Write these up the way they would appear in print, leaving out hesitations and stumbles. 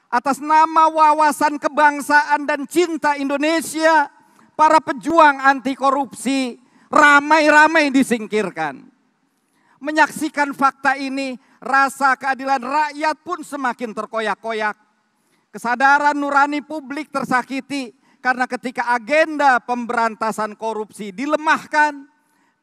Atas nama wawasan kebangsaan dan cinta Indonesia, para pejuang anti korupsi ramai-ramai disingkirkan. Menyaksikan fakta ini, rasa keadilan rakyat pun semakin terkoyak-koyak. Kesadaran nurani publik tersakiti karena ketika agenda pemberantasan korupsi dilemahkan,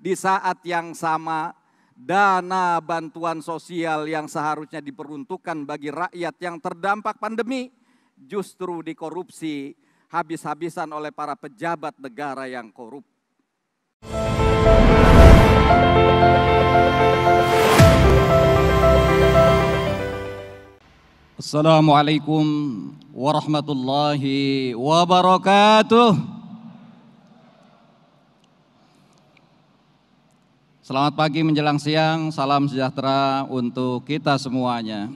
di saat yang sama dana bantuan sosial yang seharusnya diperuntukkan bagi rakyat yang terdampak pandemi justru dikorupsi habis-habisan oleh para pejabat negara yang korup. Assalamualaikum warahmatullahi wabarakatuh. Selamat pagi menjelang siang, salam sejahtera untuk kita semuanya.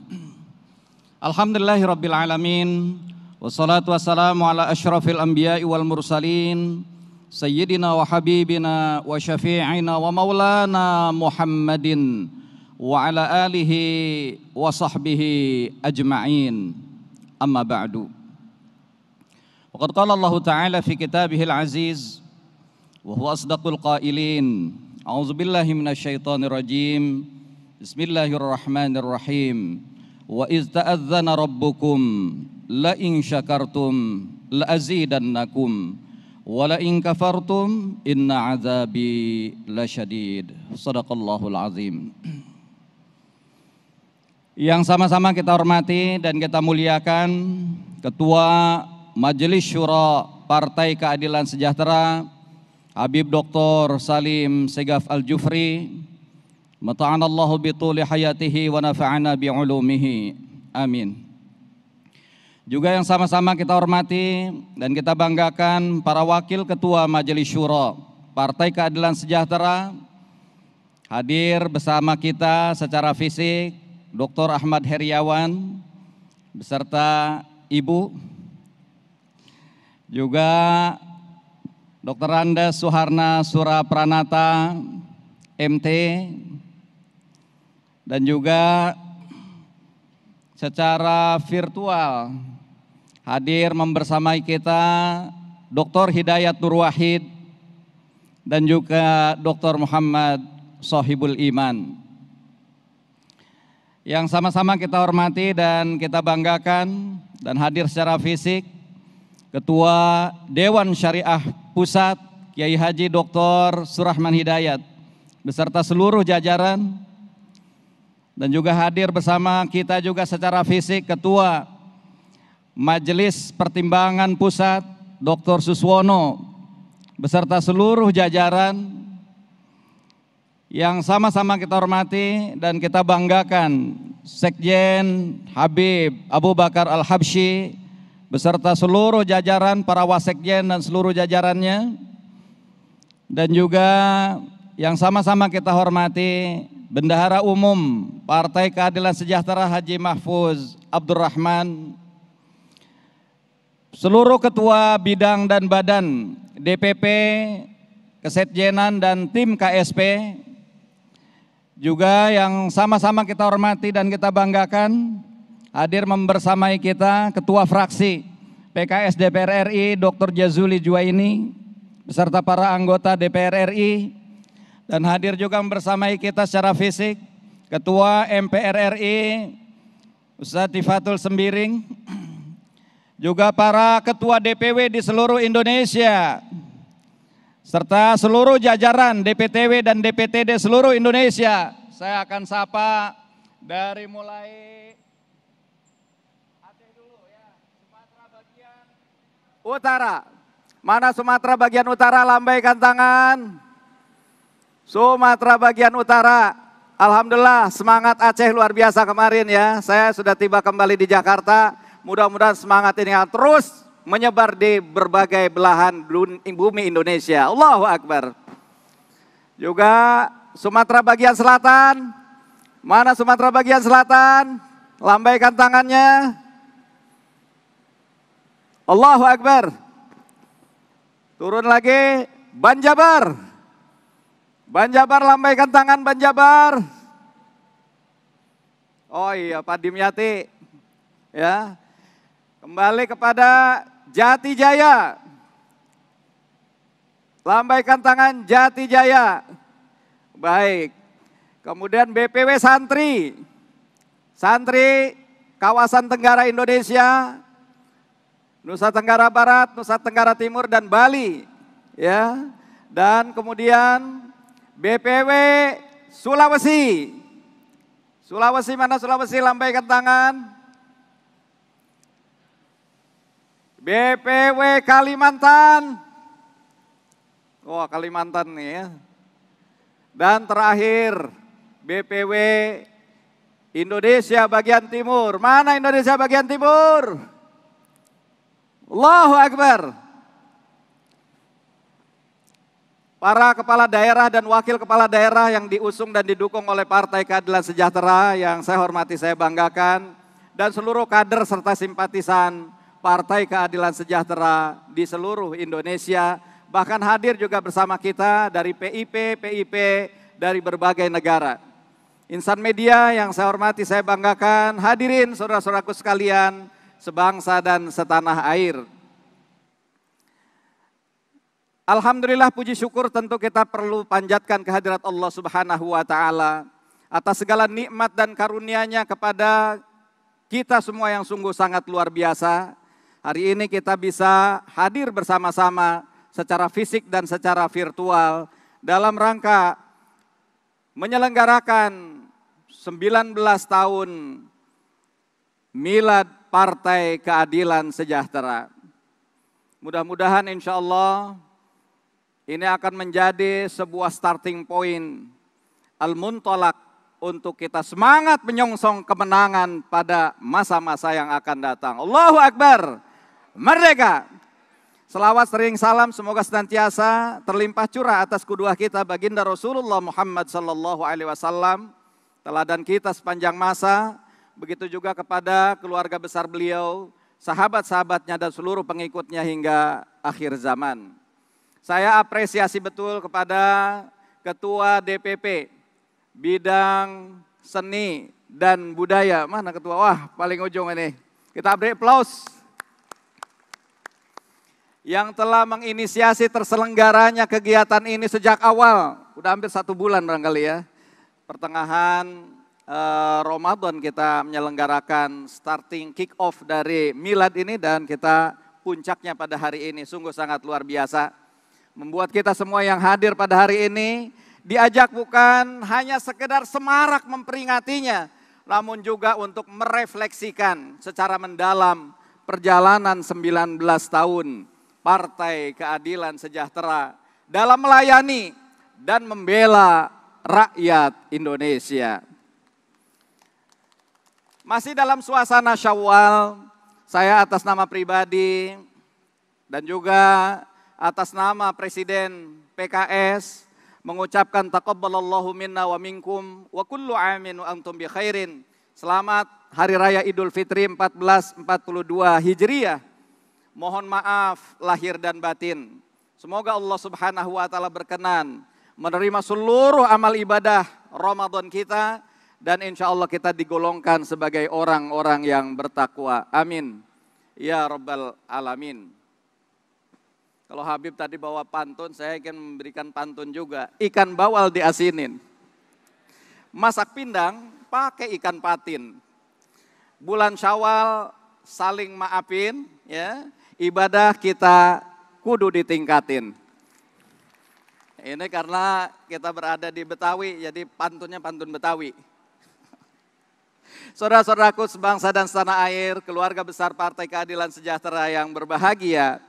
Alhamdulillahirabbil alamin, wassalatu wassalamu ala asyrafil anbiya'i wal mursalin, sayyidina wa habibina wa syafi'ina wa maulana Muhammadin wa ala alihi wa sahbihi ajma'in. Amma ba'du. Waqad qala Allah Ta'ala fi kitabihil aziz wa huwa asdaqul qailin. A'udzubillahi minasyaitonirrajim. Bismillahirrahmanirrahim. Wa iz ta'adzana rabbukum la in syakartum la azidannakum wa la in kafartum inna 'adzabi lasyadid. Shadaqallahul azim. Yang sama-sama kita hormati dan kita muliakan Ketua Majelis Syura Partai Keadilan Sejahtera Habib Dr. Salim Segaf Al-Jufri, mata'anallahu bituli hayatihi wa nafa'ana bi'ulumihi, amin. Juga yang sama-sama kita hormati dan kita banggakan para wakil ketua Majelis Syura Partai Keadilan Sejahtera, hadir bersama kita secara fisik Dr. Ahmad Heriawan beserta Ibu, juga Dr. Andes Suharna Surapranata, MT, dan juga secara virtual hadir membersamai kita Dr. Hidayat Nur Wahid dan juga Dr. Muhammad Sohibul Iman. Yang sama-sama kita hormati dan kita banggakan dan hadir secara fisik Ketua Dewan Syariah Pusat Kiai Haji Dr. Surahman Hidayat beserta seluruh jajaran, dan juga hadir bersama kita juga secara fisik Ketua Majelis Pertimbangan Pusat Dr. Suswono beserta seluruh jajaran yang sama-sama kita hormati dan kita banggakan Sekjen Habib Abu Bakar Al-Habsyi beserta seluruh jajaran para wasekjen dan seluruh jajarannya, dan juga yang sama-sama kita hormati Bendahara Umum Partai Keadilan Sejahtera Haji Mahfuz Abdurrahman, seluruh ketua bidang dan badan DPP, Kesetjenan dan tim KSP, juga yang sama-sama kita hormati dan kita banggakan hadir membersamai kita Ketua Fraksi PKS DPR RI Dr. Jazuli Juwaini beserta para anggota DPR RI, dan hadir juga membersamai kita secara fisik Ketua MPR RI Ustadz Tifatul Sembiring, juga para ketua DPW di seluruh Indonesia serta seluruh jajaran DPTW dan DPTD seluruh Indonesia. Saya akan sapa dari mulai Utara. Mana Sumatera bagian utara, lambaikan tangan. Sumatera bagian utara. Alhamdulillah, semangat Aceh luar biasa kemarin ya. Saya sudah tiba kembali di Jakarta. Mudah-mudahan semangat ini akan terus menyebar di berbagai belahan bumi Indonesia. Allahu Akbar. Juga Sumatera bagian selatan. Mana Sumatera bagian selatan? Lambaikan tangannya. Allahu Akbar. Turun lagi, Banjabar. Banjabar, lambaikan tangan Banjabar. Oh iya, Pak Dimyati. Ya. Kembali kepada Jati Jaya. Lambaikan tangan Jati Jaya. Baik. Kemudian BPW Santri. Santri kawasan Tenggara Indonesia, Nusa Tenggara Barat, Nusa Tenggara Timur dan Bali. Ya. Dan kemudian BPW Sulawesi. Sulawesi mana Sulawesi? Lambaikan tangan. BPW Kalimantan. Wah, Kalimantan nih ya. Dan terakhir BPW Indonesia bagian timur. Mana Indonesia bagian timur? Allahu Akbar. Para kepala daerah dan wakil kepala daerah yang diusung dan didukung oleh Partai Keadilan Sejahtera yang saya hormati, saya banggakan, dan seluruh kader serta simpatisan Partai Keadilan Sejahtera di seluruh Indonesia, bahkan hadir juga bersama kita dari PIP dari berbagai negara. Insan media yang saya hormati, saya banggakan, hadirin saudara-saudaraku sekalian, sebangsa dan setanah air. Alhamdulillah, puji syukur tentu kita perlu panjatkan kehadirat Allah Subhanahu wa Ta'ala atas segala nikmat dan karunia-Nya kepada kita semua yang sungguh sangat luar biasa. Hari ini kita bisa hadir bersama-sama secara fisik dan secara virtual dalam rangka menyelenggarakan 19 tahun Milad Partai Keadilan Sejahtera. Mudah-mudahan insya Allah ini akan menjadi sebuah starting point al-muntolak untuk kita semangat menyongsong kemenangan pada masa-masa yang akan datang. Allahu Akbar. Merdeka. Selawat sering salam semoga senantiasa terlimpah curah atas kedua kita baginda Rasulullah Muhammad sallallahu alaihi wasallam, teladan kita sepanjang masa, begitu juga kepada keluarga besar beliau, sahabat-sahabatnya dan seluruh pengikutnya hingga akhir zaman. Saya apresiasi betul kepada Ketua DPP Bidang Seni dan Budaya. Mana Ketua? Wah, paling ujung ini. Kita beri aplaus. Yang telah menginisiasi terselenggaranya kegiatan ini sejak awal. Udah hampir 1 bulan barangkali ya. Pertengahan Ramadan kita menyelenggarakan starting kick off dari Milad ini dan kita puncaknya pada hari ini. Sungguh sangat luar biasa. Membuat kita semua yang hadir pada hari ini diajak bukan hanya sekedar semarak memperingatinya, namun juga untuk merefleksikan secara mendalam perjalanan 19 tahun Partai Keadilan Sejahtera dalam melayani dan membela rakyat Indonesia. Masih dalam suasana Syawal, saya atas nama pribadi dan juga atas nama Presiden PKS mengucapkan taqabbalallahu minna wa minkum wa kullu amin wa antum bi khairin. Selamat Hari Raya Idul Fitri 1442 Hijriah. Mohon maaf lahir dan batin. Semoga Allah Subhanahu wa Ta'ala berkenan menerima seluruh amal ibadah Ramadan kita dan insya Allah kita digolongkan sebagai orang-orang yang bertakwa. Amin. Ya Rabbal Alamin. Kalau Habib tadi bawa pantun, saya akan memberikan pantun juga. Ikan bawal diasinin. Masak pindang pakai ikan patin. Bulan Syawal saling maafin, ya. Ibadah kita kudu ditingkatin. Ini karena kita berada di Betawi, jadi pantunnya pantun Betawi. Saudara-saudaraku sebangsa dan setanah air, keluarga besar Partai Keadilan Sejahtera yang berbahagia.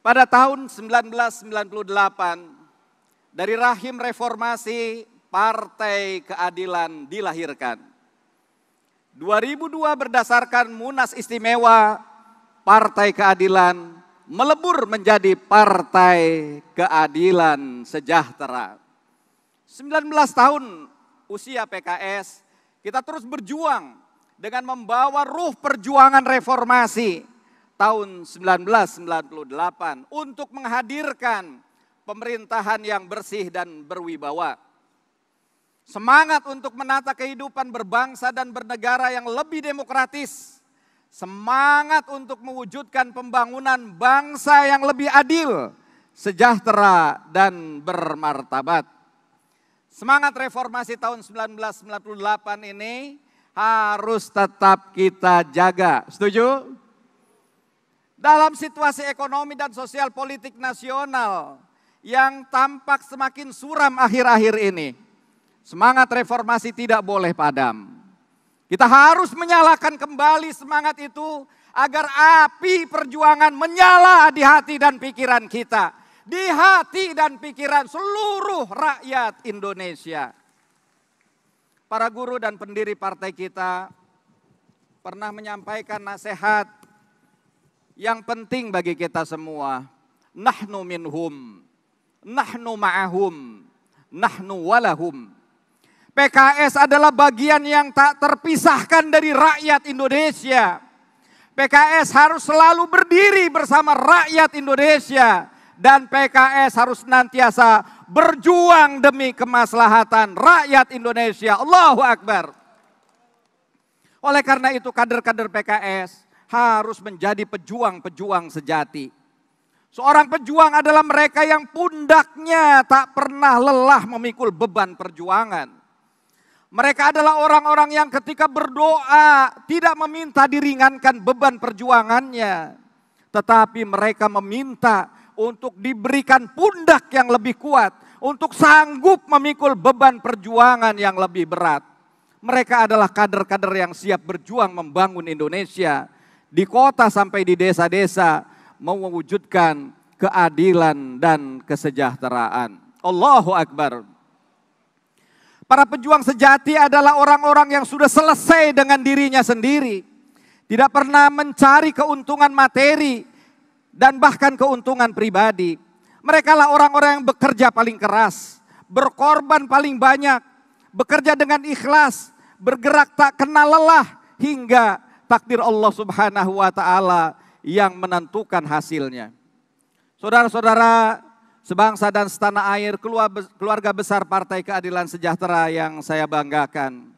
Pada tahun 1998, dari rahim reformasi Partai Keadilan dilahirkan. 2002 berdasarkan Munas Istimewa Partai Keadilan melebur menjadi Partai Keadilan Sejahtera. 19 tahun usia PKS, kita terus berjuang dengan membawa ruh perjuangan reformasi tahun 1998 untuk menghadirkan pemerintahan yang bersih dan berwibawa. Semangat untuk menata kehidupan berbangsa dan bernegara yang lebih demokratis, semangat untuk mewujudkan pembangunan bangsa yang lebih adil, sejahtera, dan bermartabat. Semangat reformasi tahun 1998 ini harus tetap kita jaga. Setuju? Dalam situasi ekonomi dan sosial politik nasional yang tampak semakin suram akhir-akhir ini, semangat reformasi tidak boleh padam. Kita harus menyalakan kembali semangat itu agar api perjuangan menyala di hati dan pikiran kita. Di hati dan pikiran seluruh rakyat Indonesia. Para guru dan pendiri partai kita pernah menyampaikan nasihat yang penting bagi kita semua. Nahnu minhum, nahnu ma'ahum, nahnu walahum. PKS adalah bagian yang tak terpisahkan dari rakyat Indonesia. PKS harus selalu berdiri bersama rakyat Indonesia. Dan PKS harus senantiasa berjuang demi kemaslahatan rakyat Indonesia. Allahu Akbar. Oleh karena itu kader-kader PKS harus menjadi pejuang-pejuang sejati. Seorang pejuang adalah mereka yang pundaknya tak pernah lelah memikul beban perjuangan. Mereka adalah orang-orang yang ketika berdoa tidak meminta diringankan beban perjuangannya. Tetapi mereka meminta untuk diberikan pundak yang lebih kuat. Untuk sanggup memikul beban perjuangan yang lebih berat. Mereka adalah kader-kader yang siap berjuang membangun Indonesia. Di kota sampai di desa-desa mewujudkan keadilan dan kesejahteraan. Allahu Akbar. Para pejuang sejati adalah orang-orang yang sudah selesai dengan dirinya sendiri. Tidak pernah mencari keuntungan materi dan bahkan keuntungan pribadi. Mereka lah orang-orang yang bekerja paling keras, berkorban paling banyak, bekerja dengan ikhlas, bergerak tak kenal lelah hingga takdir Allah Subhanahu wa taala yang menentukan hasilnya. Saudara-saudara sebangsa dan setanah air, keluarga besar Partai Keadilan Sejahtera yang saya banggakan.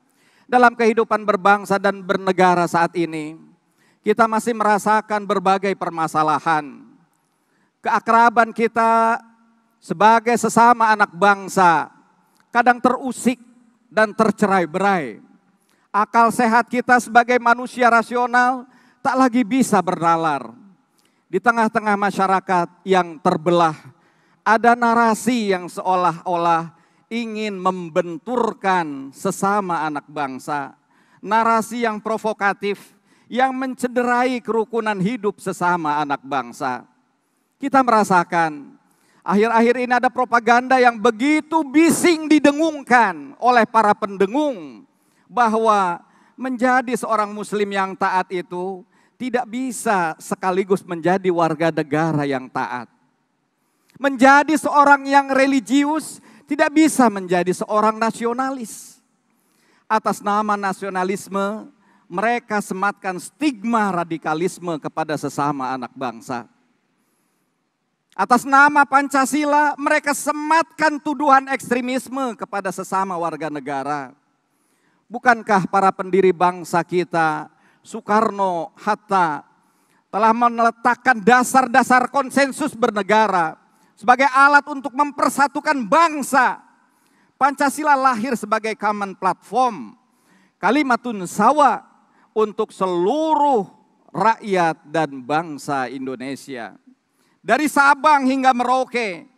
Dalam kehidupan berbangsa dan bernegara saat ini, kita masih merasakan berbagai permasalahan. Keakraban kita sebagai sesama anak bangsa kadang terusik dan tercerai-berai. Akal sehat kita sebagai manusia rasional tak lagi bisa bernalar. Di tengah-tengah masyarakat yang terbelah, ada narasi yang seolah-olah ingin membenturkan sesama anak bangsa. Narasi yang provokatif, yang mencederai kerukunan hidup sesama anak bangsa. Kita merasakan akhir-akhir ini ada propaganda yang begitu bising didengungkan oleh para pendengung. Bahwa menjadi seorang muslim yang taat itu tidak bisa sekaligus menjadi warga negara yang taat. Menjadi seorang yang religius tidak bisa menjadi seorang nasionalis. Atas nama nasionalisme, mereka sematkan stigma radikalisme kepada sesama anak bangsa. Atas nama Pancasila, mereka sematkan tuduhan ekstremisme kepada sesama warga negara. Bukankah para pendiri bangsa kita, Soekarno, Hatta, telah meletakkan dasar-dasar konsensus bernegara sebagai alat untuk mempersatukan bangsa. Pancasila lahir sebagai common platform, kalimatun sawa untuk seluruh rakyat dan bangsa Indonesia. Dari Sabang hingga Merauke,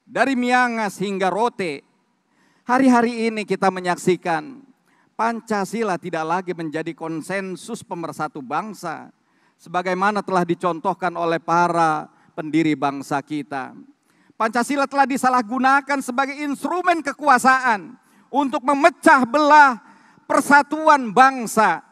dari Miangas hingga Rote. Hari-hari ini kita menyaksikan Pancasila tidak lagi menjadi konsensus pemersatu bangsa, sebagaimana telah dicontohkan oleh para pendiri bangsa kita. Pancasila telah disalahgunakan sebagai instrumen kekuasaan untuk memecah belah persatuan bangsa.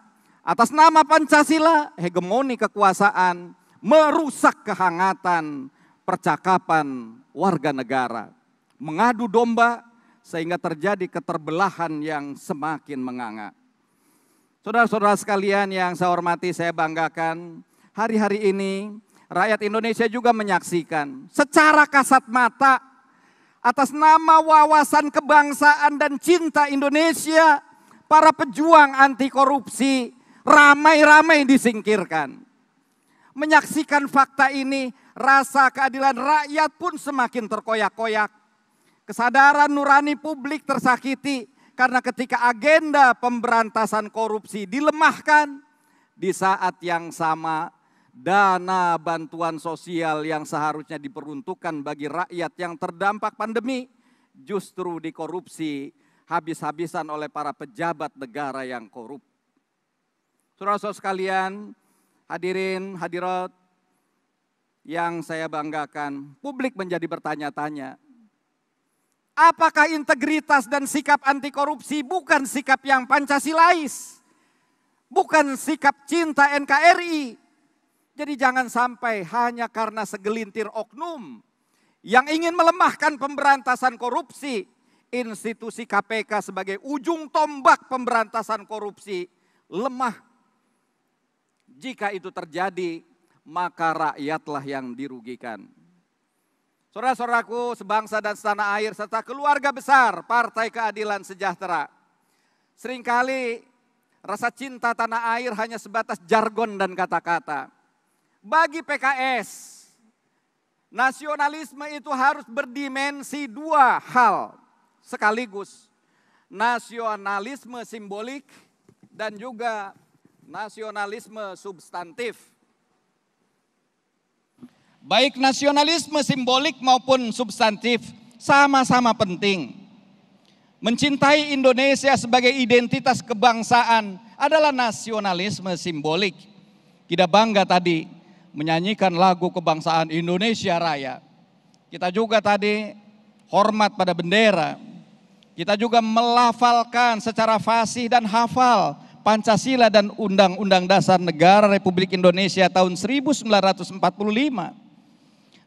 Atas nama Pancasila, hegemoni kekuasaan merusak kehangatan percakapan warga negara. Mengadu domba sehingga terjadi keterbelahan yang semakin menganga. Saudara-saudara sekalian yang saya hormati, saya banggakan, hari-hari ini rakyat Indonesia juga menyaksikan secara kasat mata atas nama wawasan kebangsaan dan cinta Indonesia, para pejuang anti korupsi ramai-ramai disingkirkan. Menyaksikan fakta ini, rasa keadilan rakyat pun semakin terkoyak-koyak. Kesadaran nurani publik tersakiti karena ketika agenda pemberantasan korupsi dilemahkan, di saat yang sama dana bantuan sosial yang seharusnya diperuntukkan bagi rakyat yang terdampak pandemi justru dikorupsi habis-habisan oleh para pejabat negara yang korup. Saudara-saudara sekalian, hadirin hadirat yang saya banggakan, publik menjadi bertanya-tanya, apakah integritas dan sikap anti korupsi bukan sikap yang Pancasilais, bukan sikap cinta NKRI. Jadi jangan sampai hanya karena segelintir oknum yang ingin melemahkan pemberantasan korupsi, institusi KPK sebagai ujung tombak pemberantasan korupsi lemah. Jika itu terjadi, maka rakyatlah yang dirugikan. Saudara-saudaraku sebangsa dan setanah air serta keluarga besar Partai Keadilan Sejahtera. Seringkali rasa cinta tanah air hanya sebatas jargon dan kata-kata. Bagi PKS, nasionalisme itu harus berdimensi dua hal sekaligus. Nasionalisme simbolik dan juga nasionalisme substantif. Baik nasionalisme simbolik maupun substantif sama-sama penting. Mencintai Indonesia sebagai identitas kebangsaan adalah nasionalisme simbolik. Kita bangga tadi menyanyikan lagu kebangsaan Indonesia Raya. Kita juga tadi hormat pada bendera. Kita juga melafalkan secara fasih dan hafal Pancasila dan Undang-Undang Dasar Negara Republik Indonesia tahun 1945.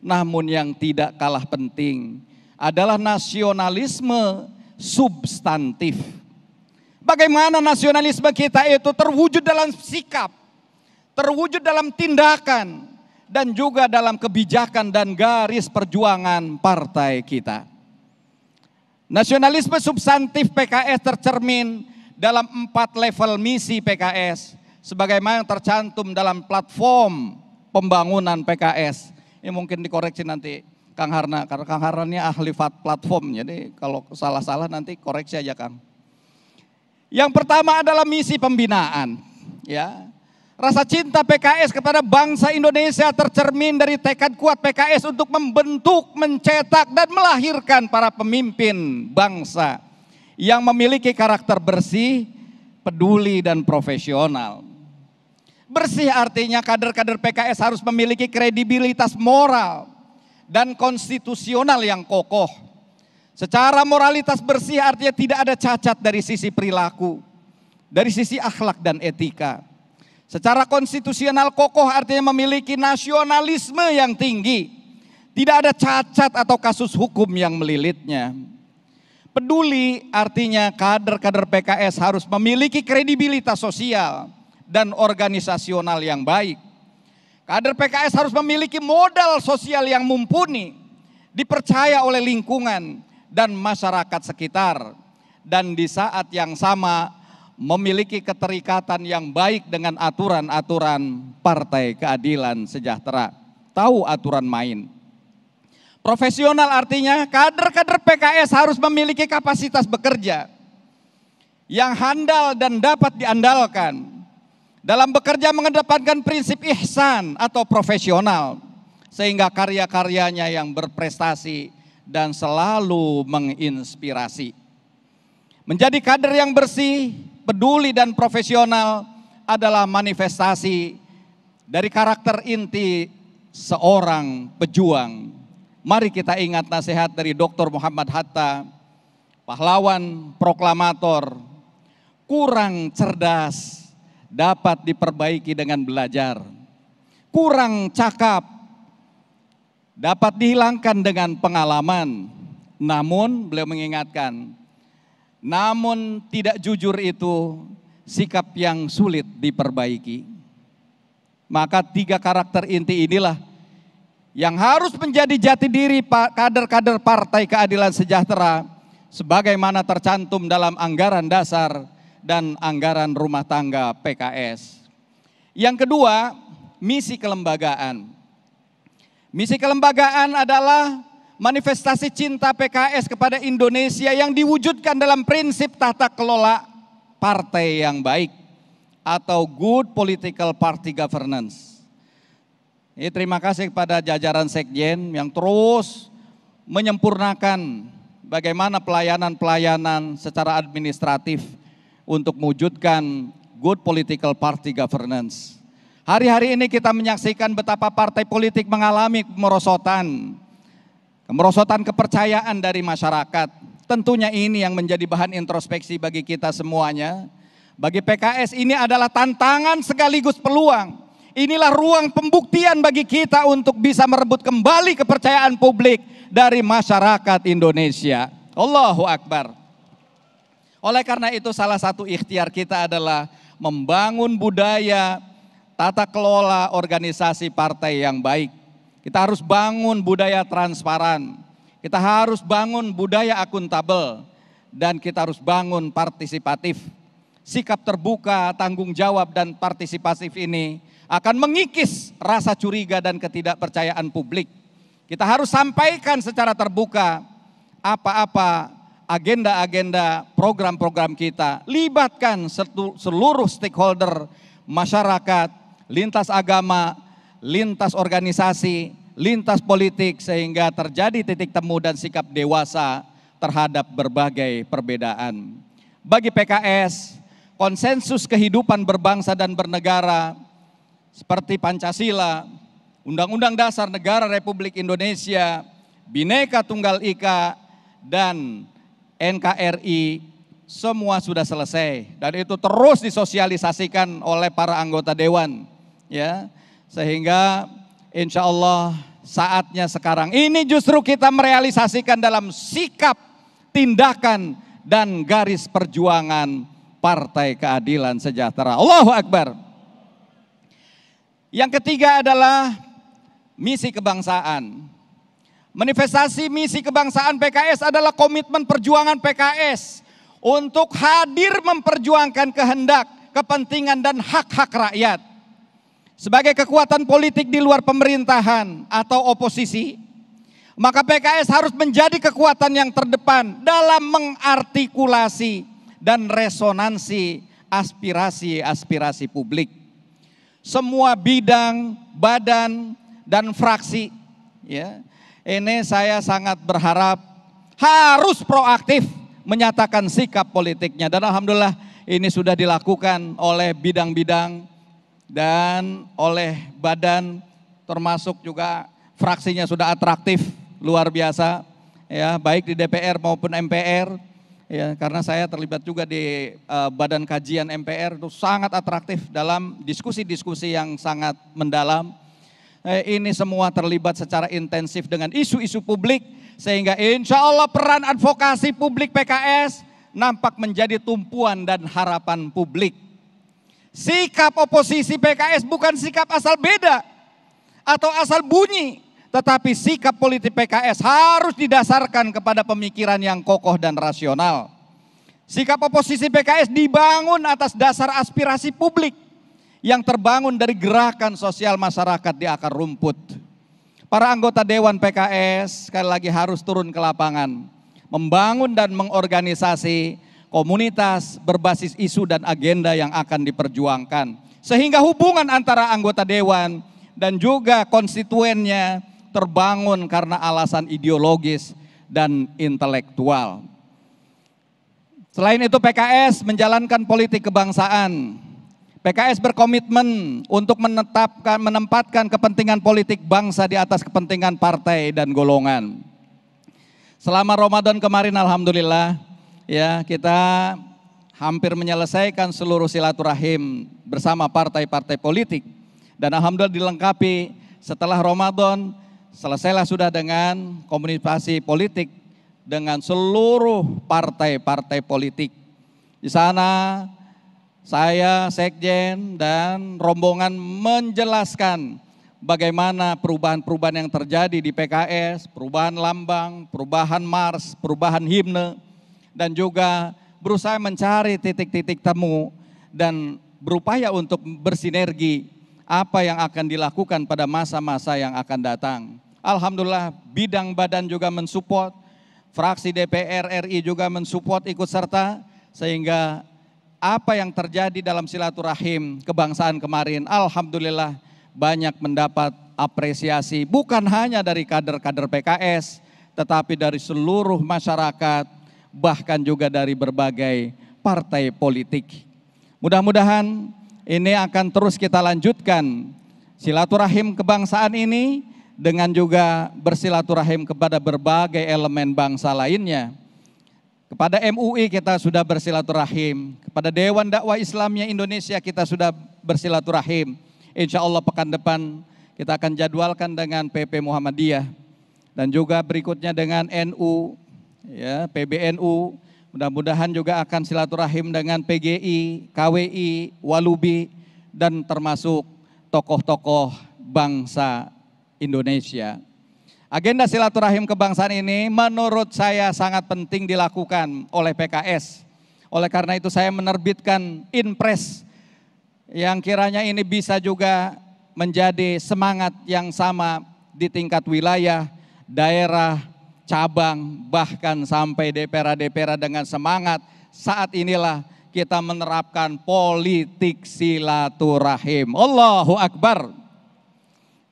Namun yang tidak kalah penting adalah nasionalisme substantif. Bagaimana nasionalisme kita itu terwujud dalam sikap, terwujud dalam tindakan, dan juga dalam kebijakan dan garis perjuangan partai kita. Nasionalisme substantif PKS tercermin dalam 4 level misi PKS sebagaimana yang tercantum dalam platform pembangunan PKS. Ini mungkin dikoreksi nanti Kang Harna, karena Kang Harna ini ahli platform, jadi kalau salah-salah nanti koreksi aja Kang. Yang pertama adalah misi pembinaan, ya. Rasa cinta PKS kepada bangsa Indonesia tercermin dari tekad kuat PKS untuk membentuk, mencetak, dan melahirkan para pemimpin bangsa yang memiliki karakter bersih, peduli, dan profesional. Bersih artinya kader-kader PKS harus memiliki kredibilitas moral dan konstitusional yang kokoh. Secara moralitas bersih artinya tidak ada cacat dari sisi perilaku, dari sisi akhlak dan etika. Secara konstitusional kokoh artinya memiliki nasionalisme yang tinggi. Tidak ada cacat atau kasus hukum yang melilitnya. Peduli artinya kader-kader PKS harus memiliki kredibilitas sosial dan organisasional yang baik. Kader PKS harus memiliki modal sosial yang mumpuni, dipercaya oleh lingkungan dan masyarakat sekitar. Dan di saat yang sama memiliki keterikatan yang baik dengan aturan-aturan Partai Keadilan Sejahtera. Tahu aturan main. Profesional artinya kader-kader PKS harus memiliki kapasitas bekerja yang handal dan dapat diandalkan. Dalam bekerja mengedepankan prinsip ihsan atau profesional. Sehingga karya-karyanya yang berprestasi dan selalu menginspirasi. Menjadi kader yang bersih, peduli dan profesional adalah manifestasi dari karakter inti seorang pejuang. Mari kita ingat nasihat dari Dr. Muhammad Hatta, pahlawan proklamator, kurang cerdas dapat diperbaiki dengan belajar, kurang cakap dapat dihilangkan dengan pengalaman. Namun beliau mengingatkan, namun tidak jujur itu sikap yang sulit diperbaiki. Maka 3 karakter inti inilah yang harus menjadi jati diri kader-kader Partai Keadilan Sejahtera sebagaimana tercantum dalam anggaran dasar dan anggaran rumah tangga PKS. Yang kedua, misi kelembagaan. Misi kelembagaan adalah manifestasi cinta PKS kepada Indonesia yang diwujudkan dalam prinsip tata kelola partai yang baik atau good political party governance. Terima kasih kepada jajaran Sekjen yang terus menyempurnakan bagaimana pelayanan-pelayanan secara administratif untuk mewujudkan good political party governance. Hari-hari ini kita menyaksikan betapa partai politik mengalami kemerosotan kepercayaan dari masyarakat. Tentunya ini yang menjadi bahan introspeksi bagi kita semuanya. Bagi PKS ini adalah tantangan sekaligus peluang. Inilah ruang pembuktian bagi kita untuk bisa merebut kembali kepercayaan publik dari masyarakat Indonesia. Allahu Akbar. Oleh karena itu salah satu ikhtiar kita adalah membangun budaya tata kelola organisasi partai yang baik. Kita harus bangun budaya transparan, kita harus bangun budaya akuntabel, dan kita harus bangun partisipatif. Sikap terbuka, tanggung jawab, dan partisipasif ini akan mengikis rasa curiga dan ketidakpercayaan publik. Kita harus sampaikan secara terbuka apa-apa agenda-agenda program-program kita, libatkan seluruh stakeholder masyarakat, lintas agama, lintas organisasi, lintas politik, sehingga terjadi titik temu dan sikap dewasa terhadap berbagai perbedaan. Bagi PKS, konsensus kehidupan berbangsa dan bernegara seperti Pancasila, Undang-Undang Dasar Negara Republik Indonesia, Bhinneka Tunggal Ika, dan NKRI semua sudah selesai dan itu terus disosialisasikan oleh para anggota dewan, ya, sehingga insya Allah saatnya sekarang ini justru kita merealisasikan dalam sikap, tindakan, dan garis perjuangan Partai Keadilan Sejahtera. Allahu Akbar. Yang ketiga adalah misi kebangsaan. Manifestasi misi kebangsaan PKS adalah komitmen perjuangan PKS untuk hadir memperjuangkan kehendak, kepentingan, dan hak-hak rakyat. Sebagai kekuatan politik di luar pemerintahan atau oposisi, maka PKS harus menjadi kekuatan yang terdepan dalam mengartikulasi dan resonansi aspirasi-aspirasi publik. Semua bidang, badan, dan fraksi, ya, ini saya sangat berharap harus proaktif menyatakan sikap politiknya. Dan alhamdulillah ini sudah dilakukan oleh bidang-bidang dan oleh badan, termasuk juga fraksinya sudah atraktif, luar biasa, ya, baik di DPR maupun MPR, ya, karena saya terlibat juga di badan kajian MPR, itu sangat atraktif dalam diskusi-diskusi yang sangat mendalam. Ini semua terlibat secara intensif dengan isu-isu publik, sehingga insya Allah peran advokasi publik PKS nampak menjadi tumpuan dan harapan publik. Sikap oposisi PKS bukan sikap asal beda atau asal bunyi, tetapi sikap politik PKS harus didasarkan kepada pemikiran yang kokoh dan rasional. Sikap oposisi PKS dibangun atas dasar aspirasi publik yang terbangun dari gerakan sosial masyarakat di akar rumput. Para anggota Dewan PKS sekali lagi harus turun ke lapangan, membangun dan mengorganisasi komunitas berbasis isu dan agenda yang akan diperjuangkan. Sehingga hubungan antara anggota Dewan dan juga konstituennya terbangun karena alasan ideologis dan intelektual. Selain itu PKS menjalankan politik kebangsaan. PKS berkomitmen untuk menempatkan kepentingan politik bangsa di atas kepentingan partai dan golongan. Selama Ramadan kemarin alhamdulillah, ya, kita hampir menyelesaikan seluruh silaturahim bersama partai-partai politik. Dan alhamdulillah dilengkapi setelah Ramadan, selesailah sudah dengan komunikasi politik dengan seluruh partai-partai politik. Di sana saya, Sekjen, dan rombongan menjelaskan bagaimana perubahan-perubahan yang terjadi di PKS, perubahan lambang, perubahan mars, perubahan himne, dan juga berusaha mencari titik-titik temu dan berupaya untuk bersinergi apa yang akan dilakukan pada masa-masa yang akan datang. Alhamdulillah bidang badan juga mensupport, fraksi DPR RI juga mensupport ikut serta, sehingga apa yang terjadi dalam silaturahim kebangsaan kemarin, alhamdulillah banyak mendapat apresiasi bukan hanya dari kader-kader PKS, tetapi dari seluruh masyarakat, bahkan juga dari berbagai partai politik. Mudah-mudahan ini akan terus kita lanjutkan silaturahim kebangsaan ini dengan juga bersilaturahim kepada berbagai elemen bangsa lainnya. Kepada MUI kita sudah bersilaturahim, kepada Dewan Dakwah Islamnya Indonesia kita sudah bersilaturahim. Insya Allah pekan depan kita akan jadwalkan dengan PP Muhammadiyah dan juga berikutnya dengan NU, ya, PBNU. Mudah-mudahan juga akan silaturahim dengan PGI, KWI, Walubi, dan termasuk tokoh-tokoh bangsa Indonesia. Agenda silaturahim kebangsaan ini menurut saya sangat penting dilakukan oleh PKS. Oleh karena itu saya menerbitkan Inpres yang kiranya ini bisa juga menjadi semangat yang sama di tingkat wilayah, daerah, cabang, bahkan sampai DPR dengan semangat. Saat inilah kita menerapkan politik silaturahim. Allahu Akbar.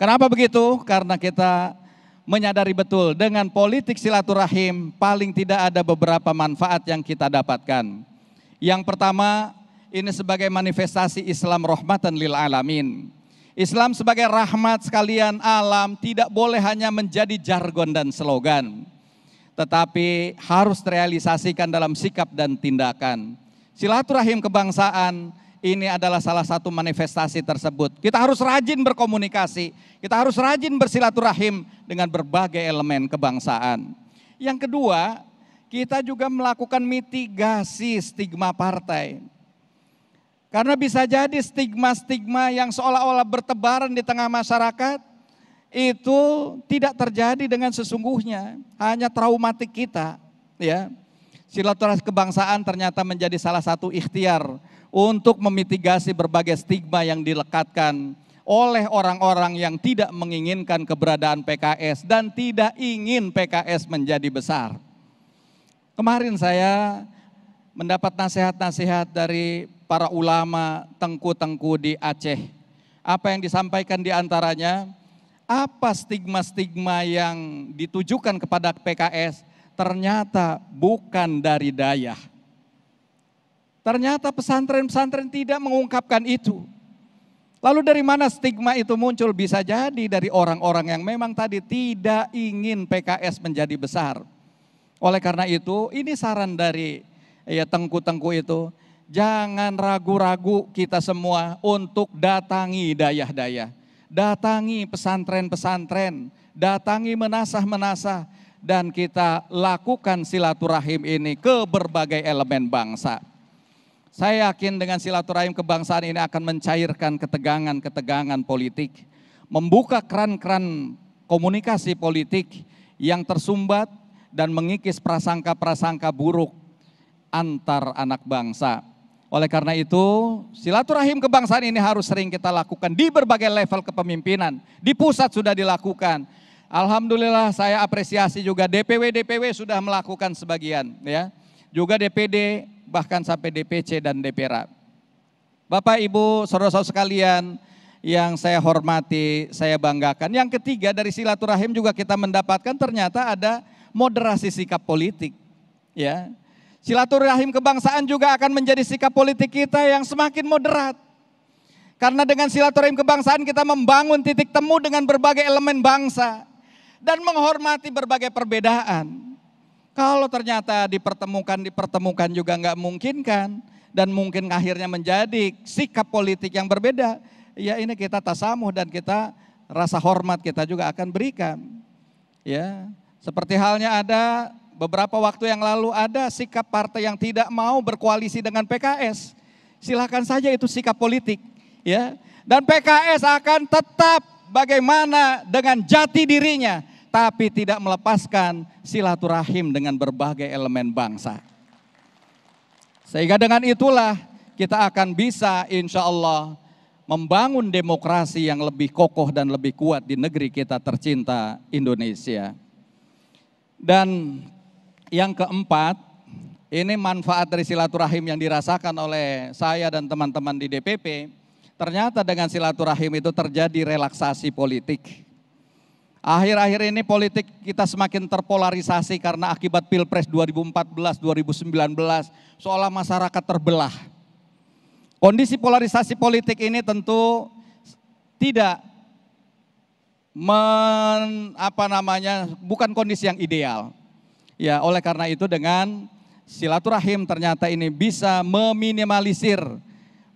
Kenapa begitu? Karena kita menyadari betul dengan politik silaturahim paling tidak ada beberapa manfaat yang kita dapatkan. Yang pertama, ini sebagai manifestasi Islam rahmatan lil alamin. Islam sebagai rahmat sekalian alam tidak boleh hanya menjadi jargon dan slogan, tetapi harus terrealisasikan dalam sikap dan tindakan. Silaturahim kebangsaan ini adalah salah satu manifestasi tersebut. Kita harus rajin berkomunikasi, kita harus rajin bersilaturahim dengan berbagai elemen kebangsaan. Yang kedua, kita juga melakukan mitigasi stigma partai. Karena bisa jadi stigma-stigma yang seolah-olah bertebaran di tengah masyarakat itu tidak terjadi dengan sesungguhnya, hanya traumatik kita, ya. Silaturahim kebangsaan ternyata menjadi salah satu ikhtiar untuk memitigasi berbagai stigma yang dilekatkan oleh orang-orang yang tidak menginginkan keberadaan PKS dan tidak ingin PKS menjadi besar. Kemarin saya mendapat nasihat-nasihat dari para ulama tengku-tengku di Aceh. Apa yang disampaikan di antaranya, apa stigma-stigma yang ditujukan kepada PKS ternyata bukan dari dayah. Ternyata pesantren-pesantren tidak mengungkapkan itu. Lalu dari mana stigma itu muncul? Bisa jadi dari orang-orang yang memang tadi tidak ingin PKS menjadi besar. Oleh karena itu, ini saran dari tengku-tengku itu, jangan ragu-ragu kita semua untuk datangi dayah-dayah, datangi pesantren-pesantren, datangi menasah-menasah, dan kita lakukan silaturahim ini ke berbagai elemen bangsa. Saya yakin dengan silaturahim kebangsaan ini akan mencairkan ketegangan-ketegangan politik, membuka keran-keran komunikasi politik yang tersumbat dan mengikis prasangka-prasangka buruk antar anak bangsa. Oleh karena itu, silaturahim kebangsaan ini harus sering kita lakukan di berbagai level kepemimpinan. Di pusat sudah dilakukan. Alhamdulillah saya apresiasi juga DPW sudah melakukan sebagian, ya. Juga DPD, bahkan sampai DPC dan DPRA. Bapak Ibu, saudara-saudara sekalian yang saya hormati, saya banggakan. Yang ketiga dari silaturahim juga kita mendapatkan ternyata ada moderasi sikap politik, ya. Silaturahim kebangsaan juga akan menjadi sikap politik kita yang semakin moderat. Karena dengan silaturahim kebangsaan kita membangun titik temu dengan berbagai elemen bangsa dan menghormati berbagai perbedaan. Kalau ternyata dipertemukan juga nggak memungkinkan dan mungkin akhirnya menjadi sikap politik yang berbeda, ya ini kita tasamuh dan kita rasa hormat kita juga akan berikan. Ya, seperti halnya ada beberapa waktu yang lalu ada sikap partai yang tidak mau berkoalisi dengan PKS. Silakan saja itu sikap politik, ya. Dan PKS akan tetap bagaimana dengan jati dirinya, tapi tidak melepaskan silaturahim dengan berbagai elemen bangsa. Sehingga dengan itulah kita akan bisa insya Allah membangun demokrasi yang lebih kokoh dan lebih kuat di negeri kita tercinta Indonesia. Dan yang keempat, ini manfaat dari silaturahim yang dirasakan oleh saya dan teman-teman di DPP. Ternyata dengan silaturahim itu terjadi relaksasi politik. Akhir-akhir ini politik kita semakin terpolarisasi karena akibat Pilpres 2014, 2019 seolah masyarakat terbelah. Kondisi polarisasi politik ini tentu tidak bukan kondisi yang ideal. Ya, oleh karena itu dengan silaturahim ternyata ini bisa meminimalisir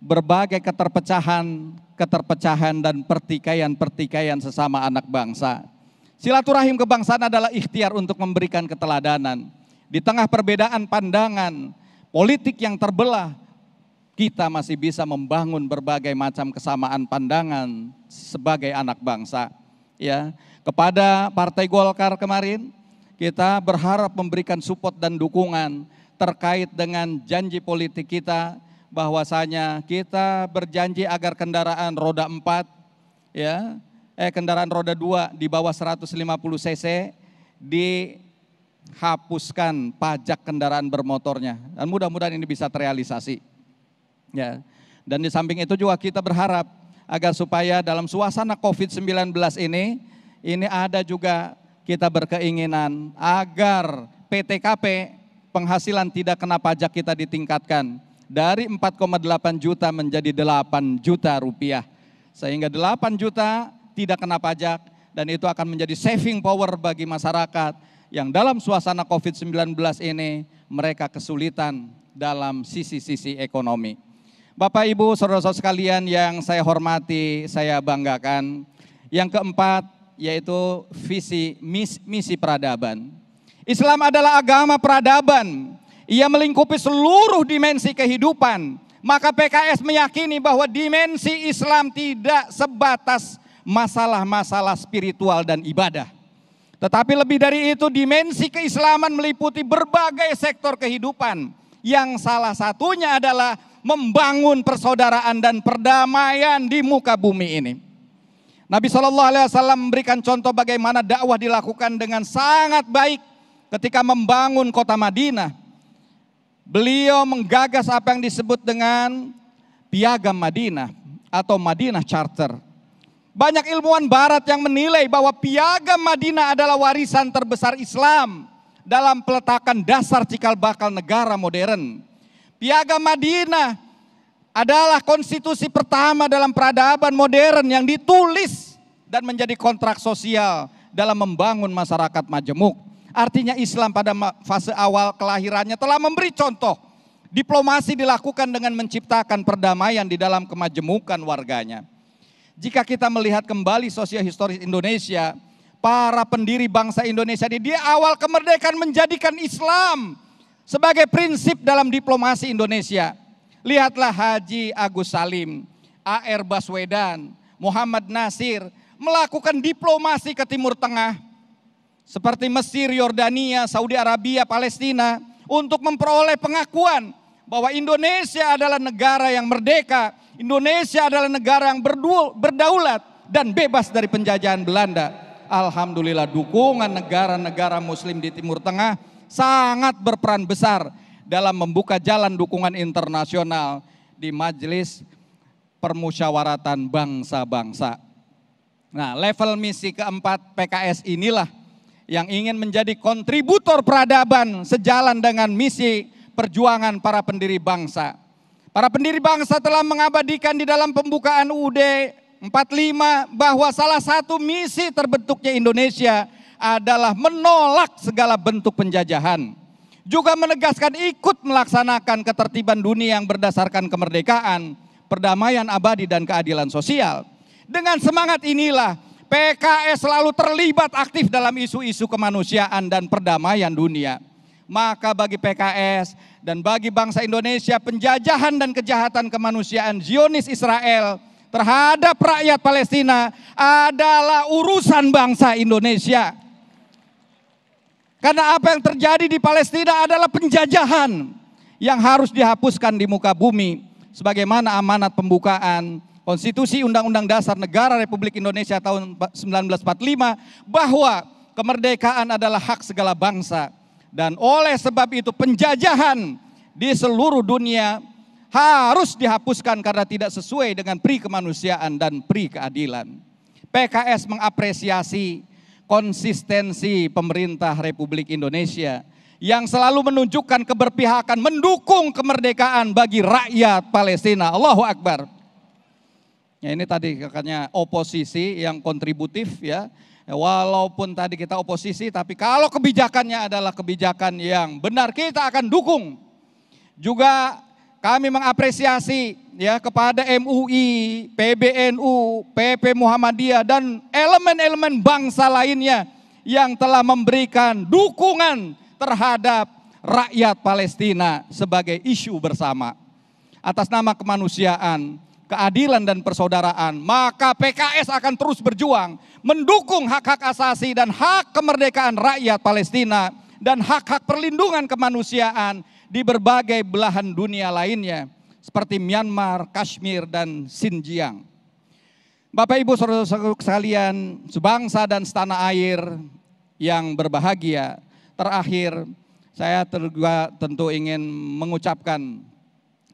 berbagai keterpecahan dan pertikaian sesama anak bangsa. Silaturahim kebangsaan adalah ikhtiar untuk memberikan keteladanan. Di tengah perbedaan pandangan politik yang terbelah, kita masih bisa membangun berbagai macam kesamaan pandangan sebagai anak bangsa. Ya, kepada Partai Golkar kemarin, kita berharap memberikan support dan dukungan terkait dengan janji politik kita, bahwasanya kita berjanji agar kendaraan roda 4 kendaraan roda 2 di bawah 150 cc dihapuskan pajak kendaraan bermotornya, dan mudah-mudahan ini bisa terrealisasi. Ya. Dan di samping itu juga kita berharap agar supaya dalam suasana COVID-19 ini ada juga kita berkeinginan agar PTKP penghasilan tidak kena pajak kita ditingkatkan dari 4,8 juta menjadi 8 juta rupiah. Sehingga 8 juta tidak kena pajak, dan itu akan menjadi saving power bagi masyarakat yang dalam suasana COVID-19 ini mereka kesulitan dalam sisi-sisi ekonomi. Bapak, Ibu, saudara-saudara sekalian yang saya hormati, saya banggakan. Yang keempat yaitu visi misi peradaban. Islam adalah agama peradaban. Ia melingkupi seluruh dimensi kehidupan. Maka PKS meyakini bahwa dimensi Islam tidak sebatas masalah-masalah spiritual dan ibadah. Tetapi lebih dari itu, dimensi keislaman meliputi berbagai sektor kehidupan. Yang salah satunya adalah membangun persaudaraan dan perdamaian di muka bumi ini. Nabi SAW memberikan contoh bagaimana dakwah dilakukan dengan sangat baik ketika membangun kota Madinah. Beliau menggagas apa yang disebut dengan Piagam Madinah atau Madinah Charter. Banyak ilmuwan barat yang menilai bahwa Piagam Madinah adalah warisan terbesar Islam dalam peletakan dasar cikal bakal negara modern. Piagam Madinah adalah konstitusi pertama dalam peradaban modern yang ditulis dan menjadi kontrak sosial dalam membangun masyarakat majemuk. Artinya Islam pada fase awal kelahirannya telah memberi contoh. Diplomasi dilakukan dengan menciptakan perdamaian di dalam kemajemukan warganya. Jika kita melihat kembali sosial historis Indonesia, para pendiri bangsa Indonesia di awal kemerdekaan menjadikan Islam sebagai prinsip dalam diplomasi Indonesia. Lihatlah Haji Agus Salim, A.R. Baswedan, Muhammad Nasir melakukan diplomasi ke Timur Tengah seperti Mesir, Yordania, Saudi Arabia, Palestina untuk memperoleh pengakuan bahwa Indonesia adalah negara yang merdeka, Indonesia adalah negara yang berdaulat dan bebas dari penjajahan Belanda. Alhamdulillah, dukungan negara-negara muslim di Timur Tengah sangat berperan besar dalam membuka jalan dukungan internasional di Majelis Permusyawaratan Bangsa-Bangsa. Nah, level misi keempat PKS inilah yang ingin menjadi kontributor peradaban sejalan dengan misi perjuangan para pendiri bangsa. Para pendiri bangsa telah mengabadikan di dalam pembukaan UUD 45 bahwa salah satu misi terbentuknya Indonesia adalah menolak segala bentuk penjajahan. Juga menegaskan ikut melaksanakan ketertiban dunia yang berdasarkan kemerdekaan, perdamaian abadi dan keadilan sosial. Dengan semangat inilah PKS selalu terlibat aktif dalam isu-isu kemanusiaan dan perdamaian dunia. Maka bagi PKS dan bagi bangsa Indonesia, penjajahan dan kejahatan kemanusiaan Zionis Israel terhadap rakyat Palestina adalah urusan bangsa Indonesia. Karena apa yang terjadi di Palestina adalah penjajahan yang harus dihapuskan di muka bumi, sebagaimana amanat pembukaan Konstitusi Undang-Undang Dasar Negara Republik Indonesia tahun 1945, bahwa kemerdekaan adalah hak segala bangsa. Dan oleh sebab itu penjajahan di seluruh dunia harus dihapuskan karena tidak sesuai dengan pri kemanusiaan dan pri keadilan. PKS mengapresiasi konsistensi pemerintah Republik Indonesia yang selalu menunjukkan keberpihakan mendukung kemerdekaan bagi rakyat Palestina. Allahu Akbar. Ya, ini tadi katanya oposisi yang kontributif ya. Walaupun tadi kita oposisi, tapi kalau kebijakannya adalah kebijakan yang benar, kita akan dukung. Juga kami mengapresiasi ya kepada MUI, PBNU, PP Muhammadiyah dan elemen-elemen bangsa lainnya yang telah memberikan dukungan terhadap rakyat Palestina sebagai isu bersama. Atas nama kemanusiaan, keadilan dan persaudaraan, maka PKS akan terus berjuang mendukung hak-hak asasi dan hak kemerdekaan rakyat Palestina dan hak-hak perlindungan kemanusiaan di berbagai belahan dunia lainnya seperti Myanmar, Kashmir dan Xinjiang. Bapak Ibu saudara-saudara sekalian, sebangsa dan setanah air yang berbahagia, terakhir saya tentu ingin mengucapkan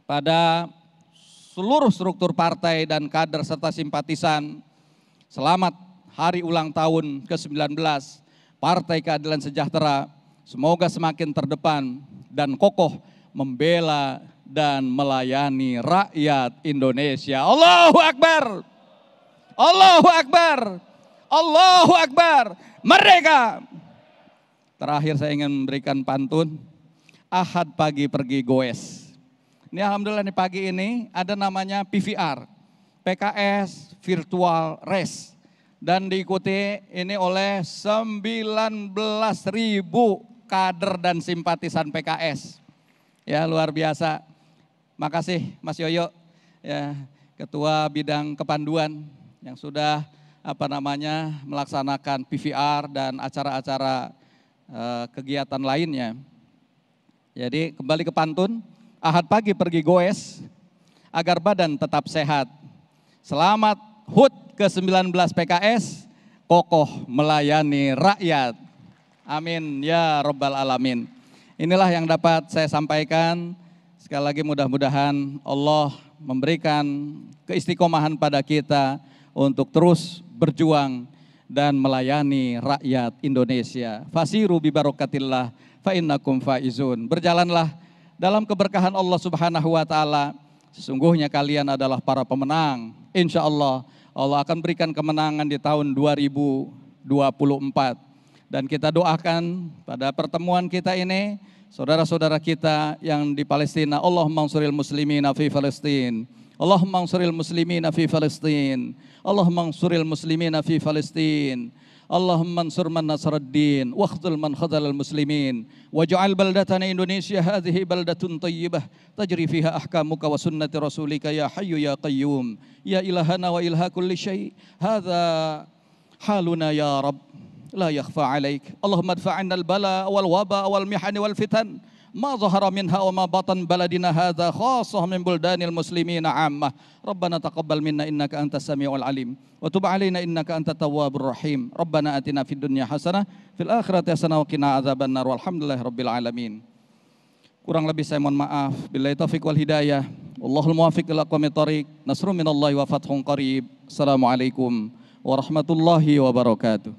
pada seluruh struktur partai dan kader serta simpatisan, selamat hari ulang tahun ke-19 Partai Keadilan Sejahtera. Semoga semakin terdepan dan kokoh membela dan melayani rakyat Indonesia. Allahu Akbar! Allahu Akbar! Allahu Akbar! Merdeka! Terakhir saya ingin memberikan pantun. Ahad pagi pergi goes. Ini alhamdulillah nih pagi ini ada namanya PVR, PKS Virtual Race. Dan diikuti ini oleh 19.000 kader dan simpatisan PKS. Ya luar biasa. Makasih Mas Yoyo, ya Ketua Bidang Kepanduan yang sudah melaksanakan PVR dan acara-acara kegiatan lainnya. Jadi kembali ke pantun. Ahad pagi pergi goes, agar badan tetap sehat. Selamat HUT ke-19 PKS, kokoh melayani rakyat. Amin ya Rabbal Alamin. Inilah yang dapat saya sampaikan. Sekali lagi mudah-mudahan Allah memberikan keistiqomahan pada kita untuk terus berjuang dan melayani rakyat Indonesia. Fasiru bi barakatillah fa innakum faizun. Berjalanlah dalam keberkahan Allah Subhanahu wa taala. Sesungguhnya kalian adalah para pemenang. Insya Allah, Allah akan berikan kemenangan di tahun 2024. Dan kita doakan pada pertemuan kita ini, saudara-saudara kita yang di Palestina, Allahumma ansuril muslimina fi Palestin. Allahumma ansuril muslimina fi Palestin. Allahumma ansuril muslimina fi Palestin. Allahumma ansur man nasaraddin wa khzul man khazal muslimin waj'al baldatana Indonesia hadhihi baldatun tayyibah tajri fiha ahkamuka wa sunnati rasulika ya hayyu ya qayyum ya ilahana wa ilaha kulli syai hadza haluna ya rab la yakhfa alaik. Allahumma adfa'anna al-bala wal waba wal mihani wal fitan ma zahara minha wa ma batan baladina hadza khassah min buldanil muslimina ammah. Rabbana taqabbal minna innaka antas samiul alim wa tub alaina innaka antat tawwabur rahim. Rabbana atina fid dunya hasanah fil akhirati hasanah wa qina adzabannar. Walhamdulillahi rabbil alamin. Kurang lebih saya mohon maaf. Billahi taufiq wal hidayah. Wallahul muwaffiq ila aqwamit thoriq. Nasrun minallahi wa fathun qarib. Assalamualaikum warahmatullahi wabarakatuh.